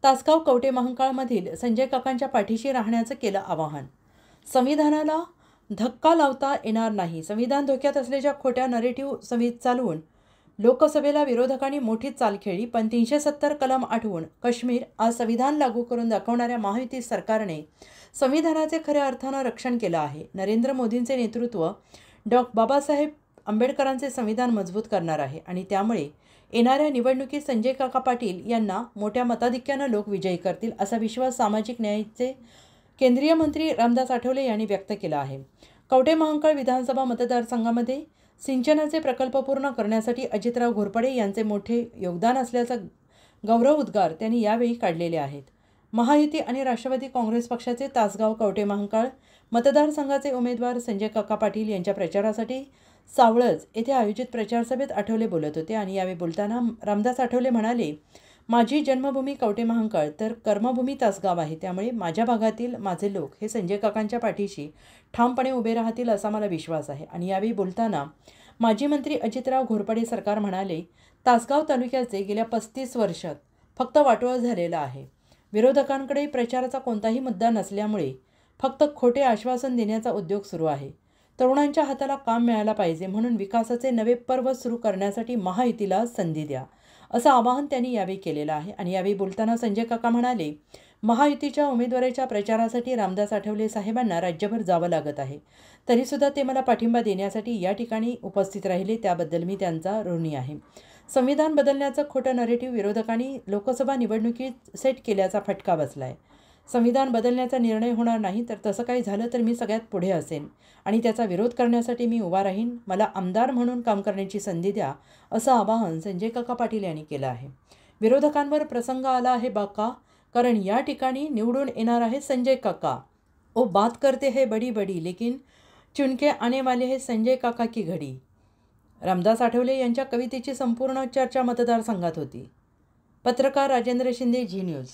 तासगाव कवठे महांकाळमधील संजय काकांच्या पाठीशी राहण्याचं केलं आवाहन। संविधानाला धक्का लावता येणार नाही। संविधान धोक्यात असल्याच्या खोट्या नरेटिव्ह चालवून लोकसभेला विरोधकांनी मोठी चाल खेळली, पण 370 कलम आठवून काश्मीर आज संविधान लागू करून दाखवणाऱ्या महायुती सरकारने संविधानाचे खऱ्या अर्थानं रक्षण केलं आहे। नरेंद्र मोदींचे नेतृत्व बाबासाहेब आंबेडकरांचे संविधान मजबूत करणार आहे आणि त्यामुळे येणाऱ्या निवडणुकीत संजय काका पाटील यांना मोठ्या मताधिक्यानं लोक विजयी करतील असा विश्वास सामाजिक न्यायाचे केंद्रीय मंत्री रामदास आठवले यांनी व्यक्त केला आहे। कवठे महांकाळ विधानसभा मतदारसंघामध्ये सिंचनाचे प्रकल्प पूर्ण करण्यासाठी अजितराव घोरपडे यांचे मोठे योगदान असल्याचा गौरव उद्गार त्यांनी यावेळी काढलेले आहेत। महायुती आणि राष्ट्रवादी काँग्रेस पक्षाचे तासगाव कवठे महांकाळ मतदारसंघाचे उमेदवार संजय काका पाटील यांच्या प्रचारासाठी सावळज येथे आयोजित प्रचारसभेत आठवले बोलत होते आणि यावेळी बोलताना रामदास आठवले म्हणाले, माझी जन्मभूमी कवठे महांकाळ तर कर्मभूमी तासगाव आहे, त्यामुळे माझ्या भागातील माझे लोक हे संजय काकांच्या पाठीशी ठामपणे उभे राहतील असा मला विश्वास आहे। आणि यावेळी बोलताना माजी मंत्री अजितराव घोरपडे सरकार म्हणाले, तासगाव तालुक्याचे गेल्या 35 वर्षात फक्त वाटोळ झालेला आहे। विरोधकांकडे प्रचाराचा कोणताही मुद्दा नसल्यामुळे फक्त खोटे आश्वासन देण्याचा उद्योग सुरू आहे। तरुणांच्या हाताला काम मिळायला पाहिजे, म्हणून विकासाचे नवे पर्व सुरू करण्यासाठी महायुतीला संधी द्या असं आवाहन त्यांनी यावेळी केलेलं आहे। आणि यावेळी बोलताना संजय काका म्हणाले, महायुतीच्या उमेदवाराच्या प्रचारासाठी रामदास आठवले साहेबांना राज्यभर जावं लागत आहे, तरीसुद्धा ते मला पाठिंबा देण्यासाठी या ठिकाणी उपस्थित राहिले, त्याबद्दल मी त्यांचा ऋणी आहे। संविधान बदलण्याचं खोटं नरेटिव्ह विरोधकांनी लोकसभा निवडणुकीत सेट केल्याचा फटका बसला आहे। संविधान बदलण्याचा निर्णय होणार नाही तर तसं काही झालं तर मी सगळ्यात पुढे असेन आणि त्याचा विरोध करण्यासाठी मी उभा राहीन। मला आमदार म्हणून काम करण्याची संधी द्या असं आवाहन संजय काका पाटील यांनी केलं आहे। विरोधकांवर प्रसंग आला आहे बाका, कारण या ठिकाणी निवडून येणार आहे संजय काका। ओ बात करते है बड़ी बड़ी, लेकिन चुनके आने वाले है संजय काका की घडी। रामदास आठवले यांच्या कवितेची संपूर्ण चर्चा मतदारसंघात होती। पत्रकार राजेंद्र शिंदे, झी न्यूज।